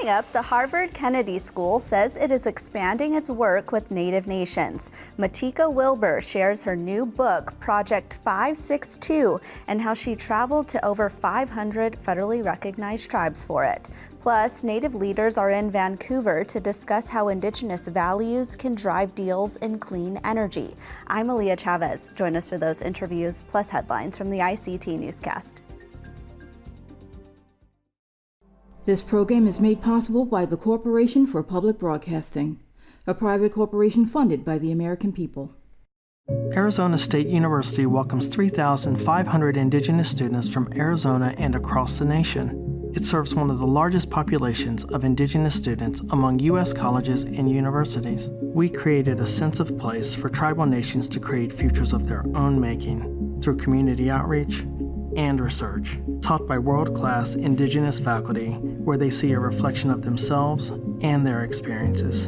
Coming up, the Harvard Kennedy School says it is expanding its work with Native nations. Matika Wilbur shares her new book, Project 562, and how she traveled to over 500 federally recognized tribes for it. Plus, Native leaders are in Vancouver to discuss how Indigenous values can drive deals in clean energy. I'm Aaliyah Chavez. Join us for those interviews, plus headlines from the ICT Newscast. This program is made possible by the Corporation for Public Broadcasting, a private corporation funded by the American people. Arizona State University welcomes 3,500 Indigenous students from Arizona and across the nation. It serves one of the largest populations of Indigenous students among U.S. colleges and universities. We created a sense of place for tribal nations to create futures of their own making through community outreach and research, taught by world-class Indigenous faculty where they see a reflection of themselves and their experiences.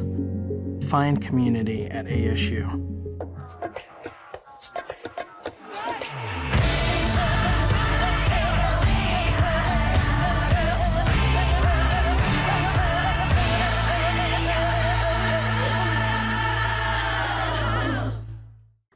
Find community at ASU.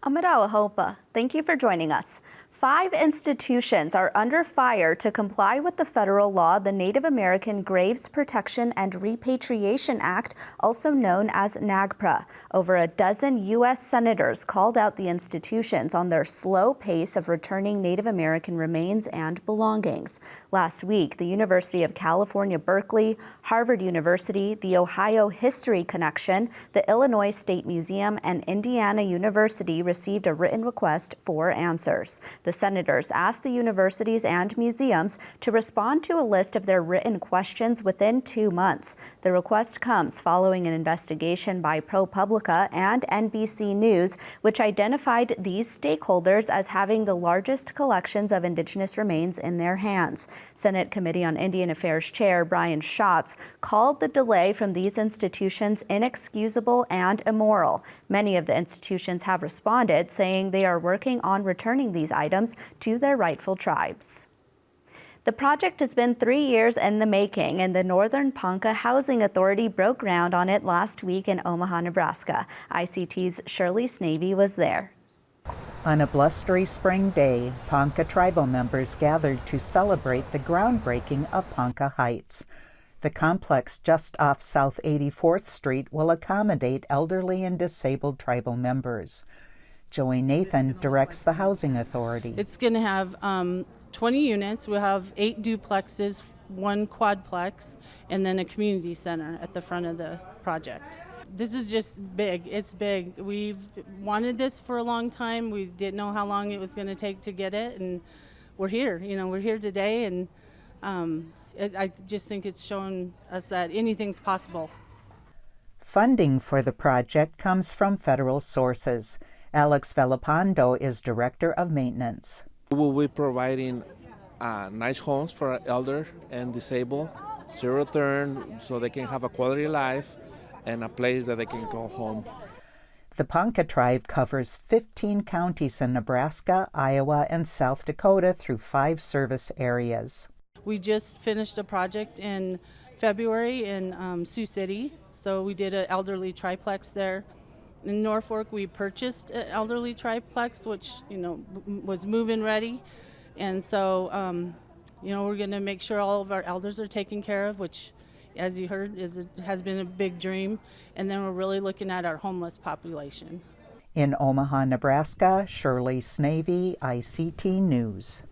Amarawa Hopa, thank you for joining us. 5 institutions are under fire to comply with the federal law, the Native American Graves Protection and Repatriation Act, also known as NAGPRA. Over a dozen U.S. senators called out the institutions on their slow pace of returning Native American remains and belongings. Last week, the University of California, Berkeley, Harvard University, the Ohio History Connection, the Illinois State Museum, and Indiana University received a written request for answers. The senators asked the universities and museums to respond to a list of their written questions within 2 months. The request comes following an investigation by ProPublica and NBC News, which identified these stakeholders as having the largest collections of Indigenous remains in their hands. Senate Committee on Indian Affairs Chair Brian Schatz called the delay from these institutions inexcusable and immoral. Many of the institutions have responded, saying they are working on returning these items to their rightful tribes. The project has been 3 years in the making, and the Northern Ponca Housing Authority broke ground on it last week in Omaha, Nebraska. ICT's Shirley Snavy was there. On a blustery spring day, Ponca tribal members gathered to celebrate the groundbreaking of Ponca Heights. The complex just off South 84th Street will accommodate elderly and disabled tribal members. Joey Nathan directs the Housing Authority. It's going to have 20 units. We'll have 8 duplexes, 1 quadplex, and then a community center at the front of the project. This is just big. It's big. We've wanted this for a long time. We didn't know how long it was going to take to get it, and we're here. We're here today, and I just think it's shown us that anything's possible. Funding for the project comes from federal sources. Alex Villapando is Director of Maintenance. We will be providing nice homes for elder and disabled, zero turn, so they can have a quality life and a place that they can go home. The Ponca tribe covers 15 counties in Nebraska, Iowa, and South Dakota through 5 service areas. We just finished a project in February in Sioux City, so we did an elderly triplex there. In Norfolk, we purchased an elderly triplex, which, was move-in ready. And so, we're going to make sure all of our elders are taken care of, which, as you heard, has been a big dream. And then we're really looking at our homeless population. In Omaha, Nebraska, Shirley Snavy, ICT News.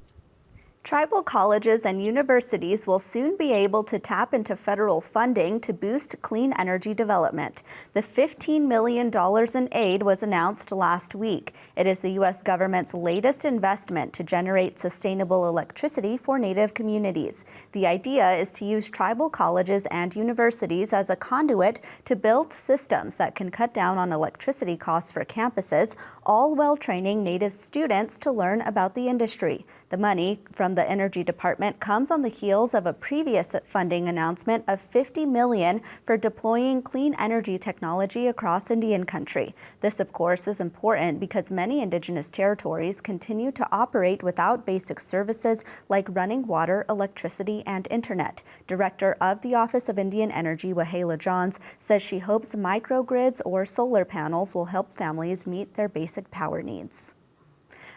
Tribal colleges and universities will soon be able to tap into federal funding to boost clean energy development. The $15 million in aid was announced last week. It is the U.S. government's latest investment to generate sustainable electricity for Native communities. The idea is to use tribal colleges and universities as a conduit to build systems that can cut down on electricity costs for campuses, all while training Native students to learn about the industry. The money from from the Energy Department comes on the heels of a previous funding announcement of $50 million for deploying clean energy technology across Indian country. This, of course, is important because many Indigenous territories continue to operate without basic services like running water, electricity, and internet. Director of the Office of Indian Energy, Wahala Johns, says she hopes microgrids or solar panels will help families meet their basic power needs.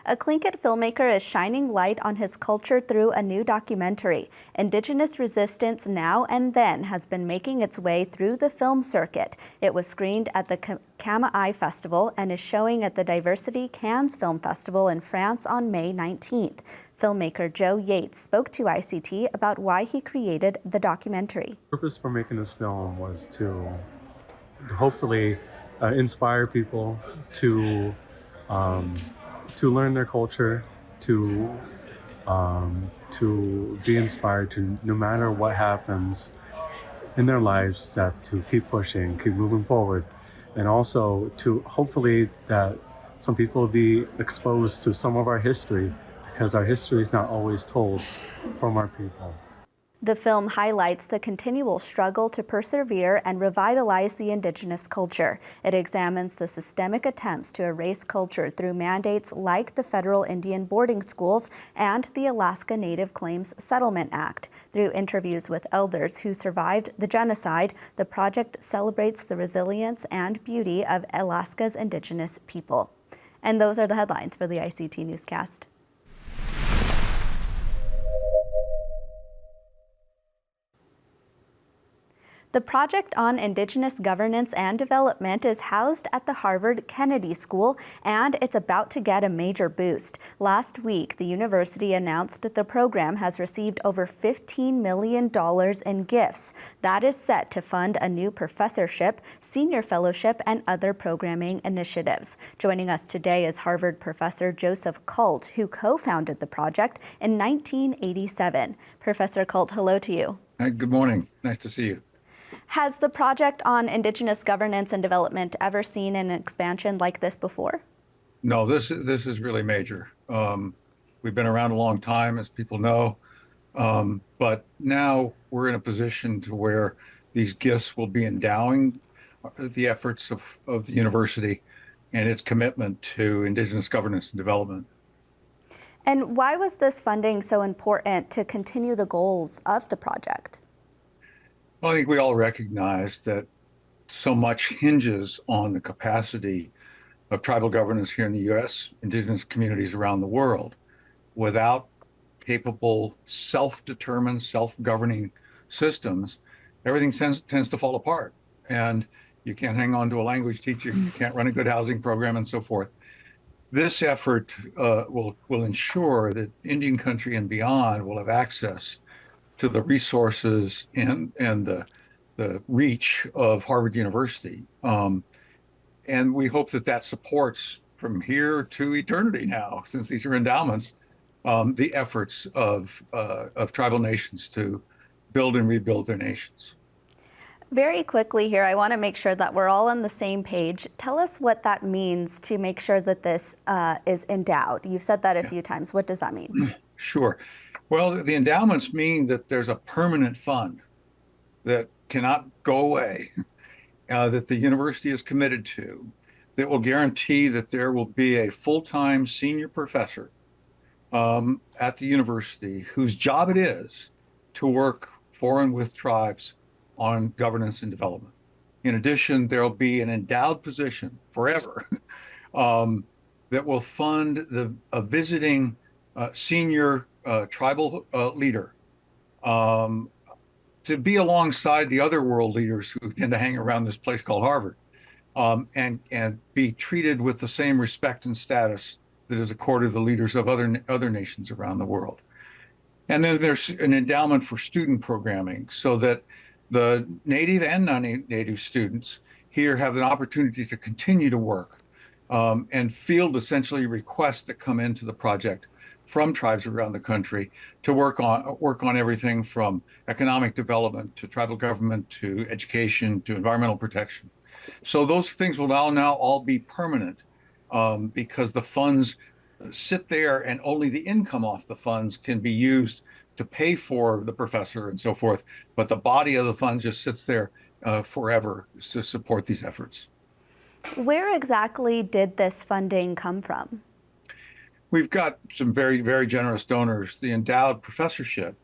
A Tlingit filmmaker is shining light on his culture through a new documentary. Indigenous Resistance Now and Then has been making its way through the film circuit. It was screened at the Kama'ai Festival and is showing at the Diversity Cannes Film Festival in France on May 19th. Filmmaker Joe Yates spoke to ICT about why he created the documentary. The purpose for making this film was to hopefully inspire people to learn their culture, to be inspired to, no matter what happens in their lives, that to keep pushing, keep moving forward, and also to hopefully that some people will be exposed to some of our history, because our history is not always told from our people. The film highlights the continual struggle to persevere and revitalize the Indigenous culture. It examines the systemic attempts to erase culture through mandates like the Federal Indian Boarding Schools and the Alaska Native Claims Settlement Act. Through interviews with elders who survived the genocide, the project celebrates the resilience and beauty of Alaska's Indigenous people. And those are the headlines for the ICT Newscast. The Project on Indigenous Governance and Development is housed at the Harvard Kennedy School, and it's about to get a major boost. Last week, the university announced that the program has received over $15 million in gifts. That is set to fund a new professorship, senior fellowship, and other programming initiatives. Joining us today is Harvard professor Joseph Kalt, who co-founded the project in 1987. Professor Kalt, hello to you. Hi, good morning. Nice to see you. Has the Project on Indigenous Governance and Development ever seen an expansion like this before? No, this is really major. We've been around a long time, as people know, but now we're in a position to where these gifts will be endowing the efforts of the university and its commitment to Indigenous governance and development. And why was this funding so important to continue the goals of the project? Well, I think we all recognize that so much hinges on the capacity of tribal governance here in the U.S., Indigenous communities around the world. Without capable, self-determined, self-governing systems, everything tends to fall apart. And you can't hang on to a language teacher, you can't run a good housing program, and so forth. This effort will ensure that Indian country and beyond will have access to the resources and the reach of Harvard University. And we hope that supports from here to eternity now, since these are endowments, the efforts of tribal nations to build and rebuild their nations. Very quickly here, I want to make sure that we're all on the same page. Tell us what that means to make sure that this is endowed. You've said that a few times. What does that mean? Sure. Well, the endowments mean that there's a permanent fund that cannot go away, that the university is committed to, that will guarantee that there will be a full-time senior professor at the university whose job it is to work for and with tribes on governance and development. In addition, there'll be an endowed position forever that will fund a visiting senior tribal leader to be alongside the other world leaders who tend to hang around this place called Harvard, and be treated with the same respect and status that is accorded the leaders of other nations around the world. And then there's an endowment for student programming, so that the native and non-native students here have an opportunity to continue to work and field essentially requests that come into the project from tribes around the country to work on everything from economic development to tribal government to education to environmental protection. So those things will now all be permanent because the funds sit there and only the income off the funds can be used to pay for the professor and so forth, but the body of the fund just sits there forever to support these efforts. Where exactly did this funding come from? We've got some very, very generous donors. The endowed professorship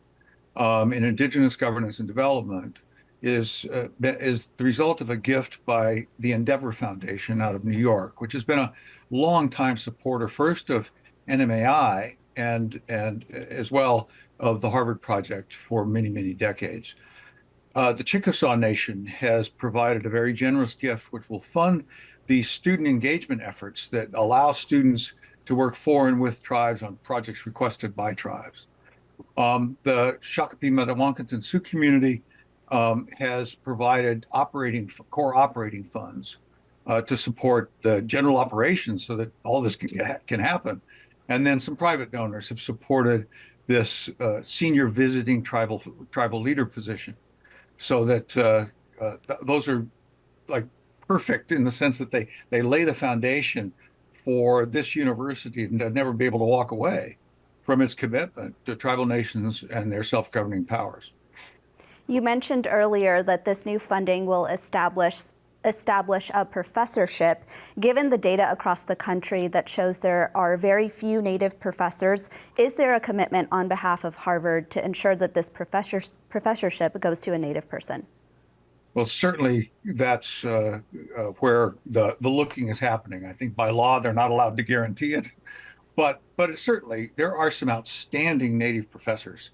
in Indigenous Governance and Development is the result of a gift by the Endeavor Foundation out of New York, which has been a long-time supporter, first of NMAI and as well of the Harvard Project for many, many decades. The Chickasaw Nation has provided a very generous gift, which will fund the student engagement efforts that allow students to work for and with tribes on projects requested by tribes. The Shakopee Metawankinton Sioux community has provided core operating funds to support the general operations so that all this can happen. And then some private donors have supported this senior visiting tribal leader position, so that those are like perfect in the sense that they lay the foundation for this university to never be able to walk away from its commitment to tribal nations and their self-governing powers. You mentioned earlier that this new funding will establish a professorship. Given the data across the country that shows there are very few Native professors, is there a commitment on behalf of Harvard to ensure that this professorship goes to a Native person? Well, certainly that's where the looking is happening. I think by law they're not allowed to guarantee it, but certainly there are some outstanding Native professors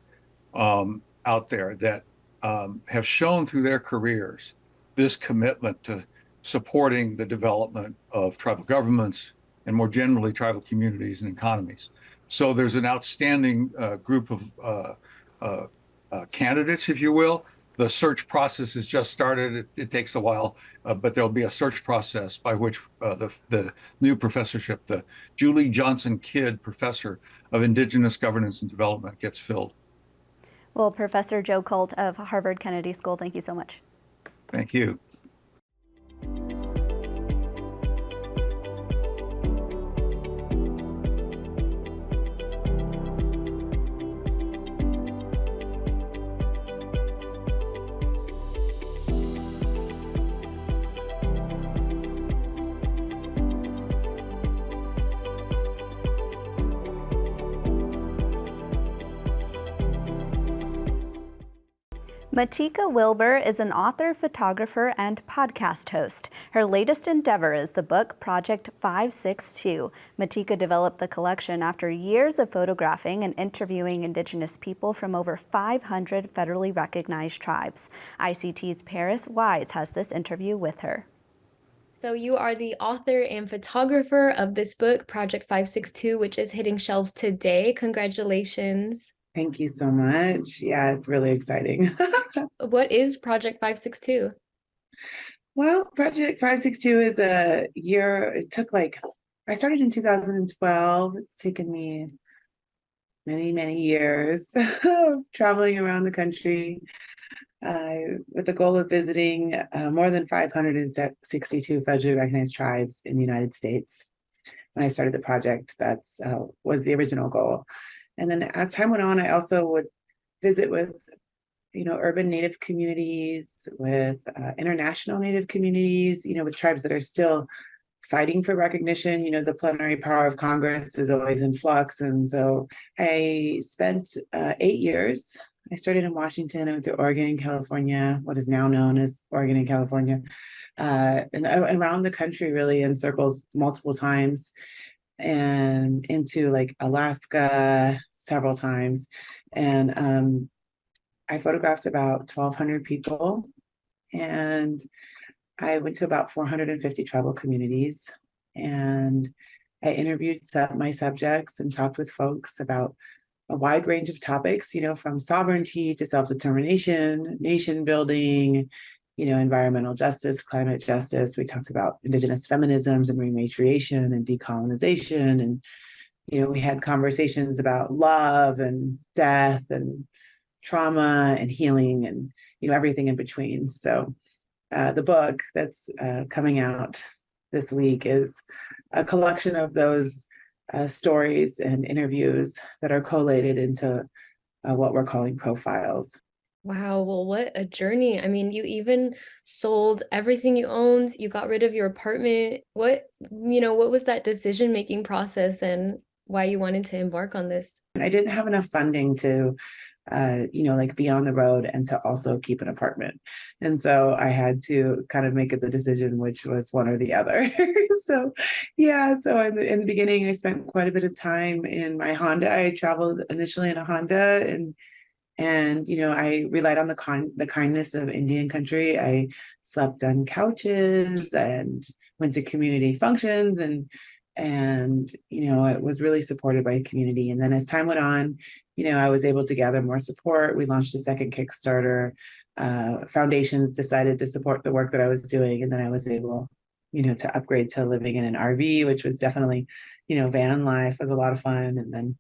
out there that have shown through their careers this commitment to supporting the development of tribal governments and more generally tribal communities and economies. So there's an outstanding group of candidates, if you will. The search process has just started. It takes a while, but there'll be a search process by which the new professorship, the Julie Johnson Kidd Professor of Indigenous Governance and Development, gets filled. Well, Professor Joe Kalt of Harvard Kennedy School, thank you so much. Thank you. Matika Wilbur is an author, photographer, and podcast host. Her latest endeavor is the book Project 562. Matika developed the collection after years of photographing and interviewing Indigenous people from over 500 federally recognized tribes. ICT's Paris Wise has this interview with her. So you are the author and photographer of this book, Project 562, which is hitting shelves today. Congratulations. Thank you so much. Yeah, it's really exciting. What is Project 562? Well, Project 562 is a year, I started in 2012. It's taken me many, many years of traveling around the country with the goal of visiting more than 562 federally recognized tribes in the United States. When I started the project, that was the original goal. And then as time went on, I also would visit with, urban Native communities, with international Native communities, with tribes that are still fighting for recognition. The plenary power of Congress is always in flux. And so I spent 8 years. I started in Washington and went through Oregon and California, what is now known as Oregon and California, and around the country, really, in circles multiple times, and into Alaska several times. And I photographed about 1,200 people, and I went to about 450 tribal communities, and I interviewed my subjects and talked with folks about a wide range of topics, from sovereignty to self-determination, nation building, environmental justice, climate justice. We talked about Indigenous feminisms and rematriation and decolonization. And, we had conversations about love and death and trauma and healing and, everything in between. So the book that's coming out this week is a collection of those stories and interviews that are collated into what we're calling profiles. Wow, well, what a journey. I mean, you even sold everything you owned, you got rid of your apartment. What was that decision-making process and why you wanted to embark on this? I didn't have enough funding to like be on the road and to also keep an apartment. And so I had to kind of make it the decision, which was one or the other. So, yeah. So in the beginning, I spent quite a bit of time in my Honda. I traveled initially in a Honda, and I relied on the kindness of Indian country. I slept on couches and went to community functions, and it was really supported by the community. And then as time went on, I was able to gather more support. We launched a second Kickstarter. Foundations decided to support the work that I was doing, and then I was able to upgrade to living in an RV, which was definitely, van life was a lot of fun.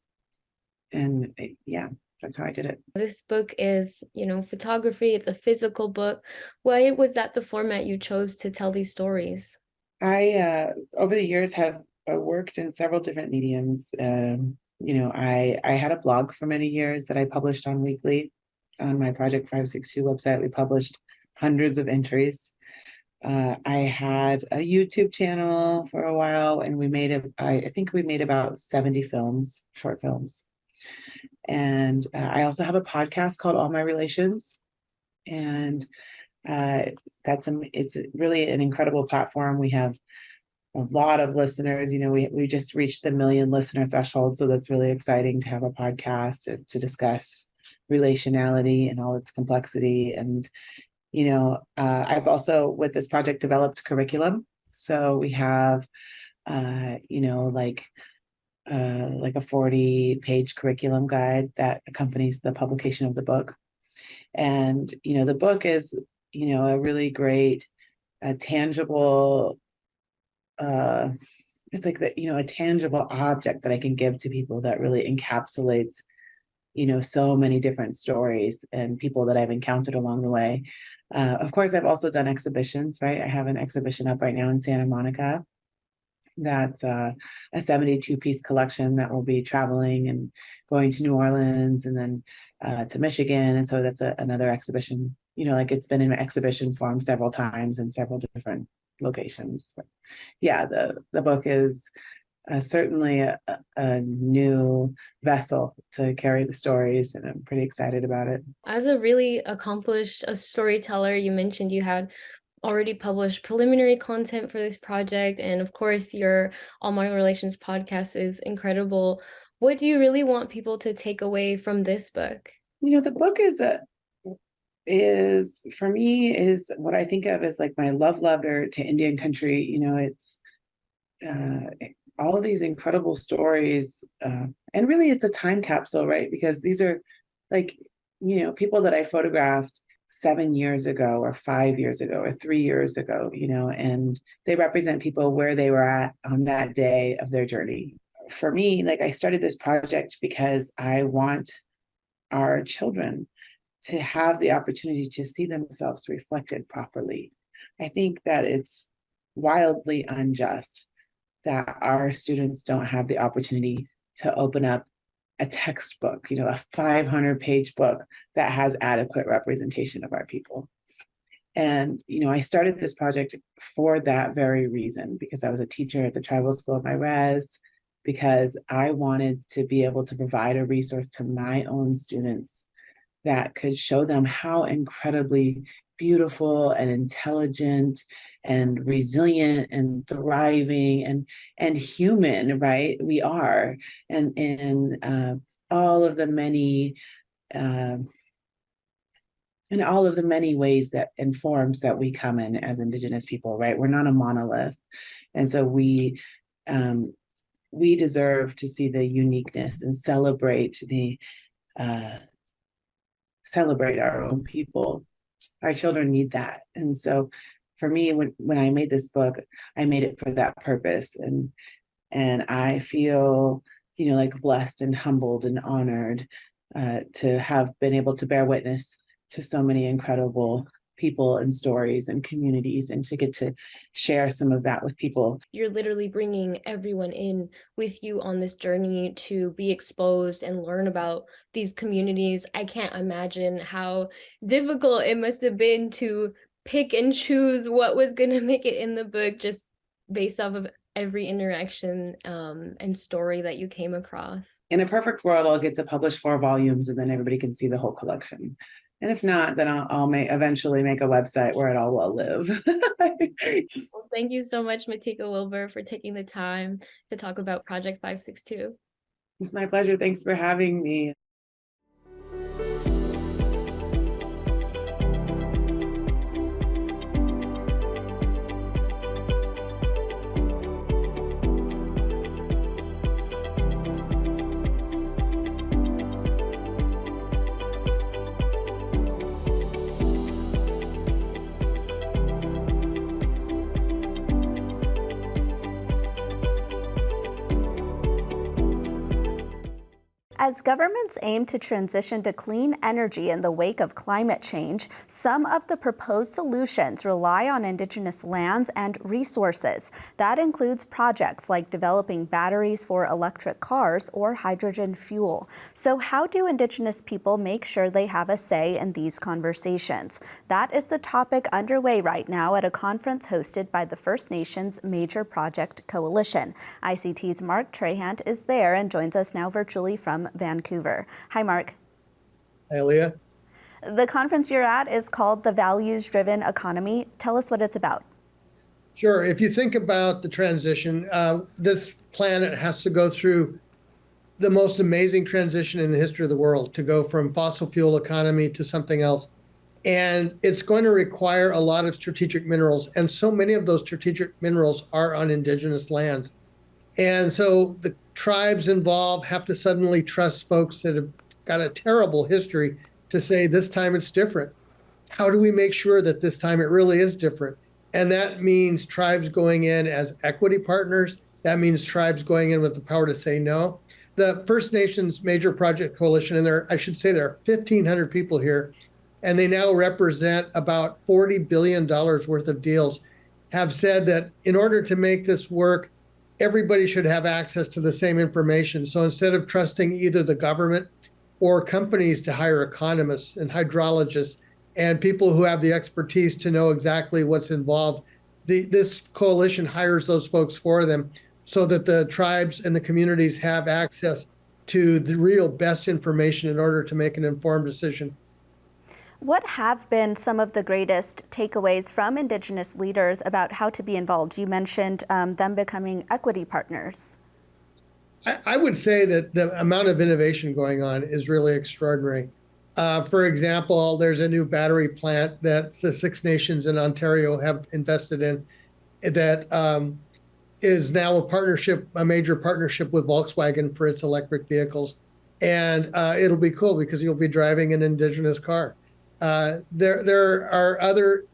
And yeah, that's how I did it. This book is, photography, it's a physical book. Why was that the format you chose to tell these stories? I over the years have worked in several different mediums. I had a blog for many years that I published on weekly. On my Project 562 website, we published hundreds of entries. I had a YouTube channel for a while, and I think we made about 70 films, short films. And I also have a podcast called All My Relations, and it's really an incredible platform. We have a lot of listeners. We just reached the 1 million listener threshold, so that's really exciting to have a podcast to discuss relationality and all its complexity. And I've also, with this project, developed curriculum. So we have like a 40-page curriculum guide that accompanies the publication of the book. And the book is a really great tangible it's like a tangible object that I can give to people that really encapsulates so many different stories and people that I've encountered along the way. Of course, I've also done exhibitions, right? I have an exhibition up right now in Santa Monica. That's a 72-piece collection that will be traveling and going to New Orleans and then to Michigan. And so that's another exhibition, it's been in exhibition form several times in several different locations. But yeah, the book is certainly a new vessel to carry the stories, and I'm pretty excited about it. As a really accomplished storyteller, you mentioned you had already published preliminary content for this project, and of course your All My Relations podcast is incredible. What do you really want people to take away from this book? The book is for me is what I think of as like my love letter to Indian country. It's all of these incredible stories, and really it's a time capsule, right? Because these are like people that I photographed 7 years ago or 5 years ago or 3 years ago, and they represent people where they were at on that day of their journey. For me, like, I started this project because I want our children to have the opportunity to see themselves reflected properly. I think that it's wildly unjust that our students don't have the opportunity to open up a textbook, a 500-page book that has adequate representation of our people. And, I started this project for that very reason, because I was a teacher at the tribal school of my res, because I wanted to be able to provide a resource to my own students that could show them how incredibly beautiful and intelligent and resilient and thriving and human, right, we are, and all of the many ways that and forms that we come in as Indigenous people, right? We're not a monolith, and so we deserve to see the uniqueness and celebrate our own people. Our children need that. And so for me, when I made this book, I made it for that purpose. And I feel, like blessed and humbled and honored to have been able to bear witness to so many incredible people and stories and communities, and to get to share some of that with people. You're literally bringing everyone in with you on this journey to be exposed and learn about these communities. I can't imagine how difficult it must have been to pick and choose what was going to make it in the book, just based off of every interaction and story that you came across. In a perfect world, I'll get to publish 4 volumes and then everybody can see the whole collection. And if not, then I'll eventually make a website where it all will live. Well, thank you so much, Matika Wilbur, for taking the time to talk about Project 562. It's my pleasure. Thanks for having me. As governments aim to transition to clean energy in the wake of climate change, some of the proposed solutions rely on Indigenous lands and resources. That includes projects like developing batteries for electric cars or hydrogen fuel. So how do Indigenous people make sure they have a say in these conversations? That is the topic underway right now at a conference hosted by the First Nations Major Project Coalition. ICT's Mark Trahant is there and joins us now virtually from Vancouver. Hi, Mark. Hi, Leah. The conference you're at is called the Values-Driven Economy. Tell us what it's about. Sure. If you think about the transition, this planet has to go through the most amazing transition in the history of the world to go from fossil fuel economy to something else. And it's going to require a lot of strategic minerals. And so many of those strategic minerals are on Indigenous lands. And so the tribes involved have to suddenly trust folks that have got a terrible history to say this time it's different. How do we make sure that this time it really is different? And that means tribes going in as equity partners. That means tribes going in with the power to say no. The First Nations Major Project Coalition, and there are 1,500 people here, and they now represent about $40 billion worth of deals, have said that in order to make this work, everybody should have access to the same information. So instead of trusting either the government or companies to hire economists and hydrologists and people who have the expertise to know exactly what's involved, this coalition hires those folks for them so that the tribes and the communities have access to the real best information in order to make an informed decision. What have been some of the greatest takeaways from Indigenous leaders about how to be involved? You mentioned them becoming equity partners. I would say that the amount of innovation going on is really extraordinary. For example, there's a new battery plant that the Six Nations in Ontario have invested in that is now a major partnership with Volkswagen for its electric vehicles. And it'll be cool because you'll be driving an Indigenous car. There are other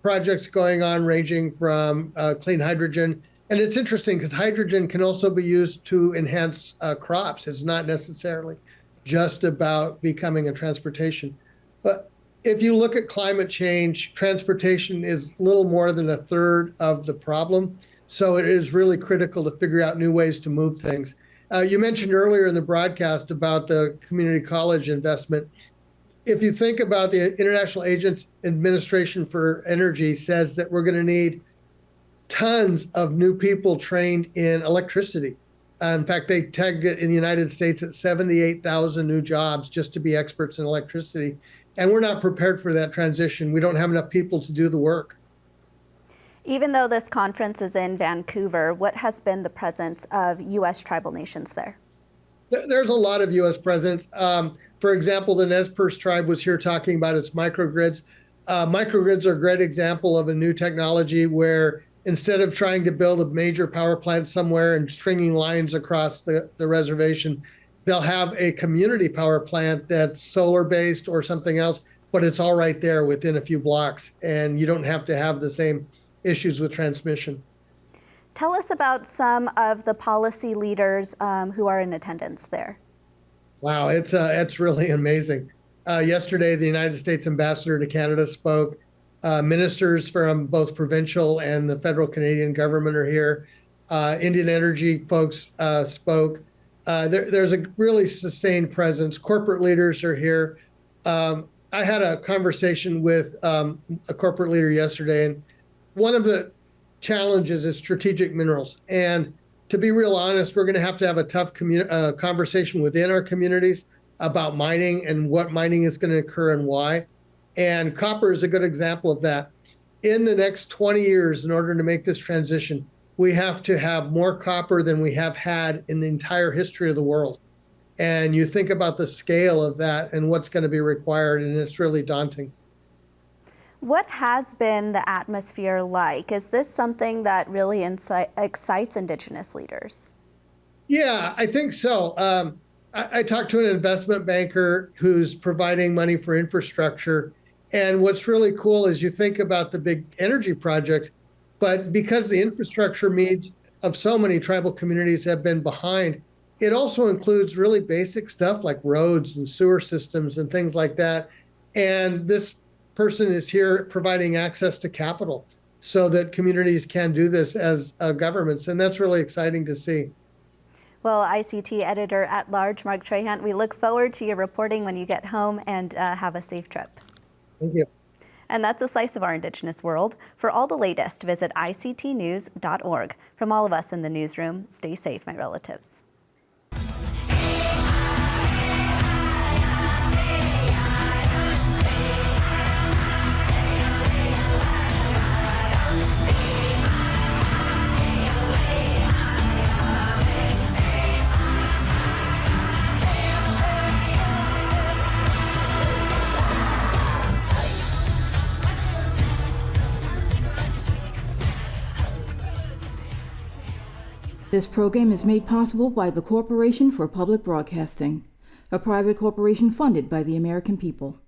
projects going on ranging from clean hydrogen. And it's interesting because hydrogen can also be used to enhance crops. It's not necessarily just about becoming a transportation. But if you look at climate change, transportation is little more than a third of the problem. So it is really critical to figure out new ways to move things. You mentioned earlier in the broadcast about the community college investment. If you think about the International Agents Administration for Energy says that we're going to need tons of new people trained in electricity. In fact, they tagged it in the United States at 78,000 new jobs just to be experts in electricity. And we're not prepared for that transition. We don't have enough people to do the work. Even though this conference is in Vancouver, what has been the presence of U.S. tribal nations there? There's a lot of U.S. presence. For example, the Nez Perce tribe was here talking about its microgrids. Microgrids are a great example of a new technology where instead of trying to build a major power plant somewhere and stringing lines across the reservation, they'll have a community power plant that's solar-based or something else, but it's all right there within a few blocks, and you don't have to have the same issues with transmission. Tell us about some of the policy leaders who are in attendance there. Wow, it's really amazing. Yesterday, the United States ambassador to Canada spoke. Ministers from both provincial and the federal Canadian government are here. Indian Energy folks spoke. There's a really sustained presence. Corporate leaders are here. I had a conversation with a corporate leader yesterday, and one of the challenges is strategic minerals. And to be real honest, we're going to have a tough conversation within our communities about mining and what mining is going to occur and why. And copper is a good example of that. In the next 20 years, in order to make this transition, we have to have more copper than we have had in the entire history of the world. And you think about the scale of that and what's going to be required, and it's really daunting. What has been the atmosphere like? Is this something that really excites Indigenous leaders? Yeah, I think so. I talked to an investment banker who's providing money for infrastructure. And what's really cool is you think about the big energy projects, but because the infrastructure needs of so many tribal communities have been behind, it also includes really basic stuff like roads and sewer systems and things like that. And this person is here providing access to capital so that communities can do this as governments. And that's really exciting to see. Well, ICT Editor-at-Large Mark Trahant, we look forward to your reporting when you get home, and have a safe trip. Thank you. And that's a slice of our Indigenous world. For all the latest, visit ictnews.org. From all of us in the newsroom, stay safe, my relatives. This program is made possible by the Corporation for Public Broadcasting, a private corporation funded by the American people.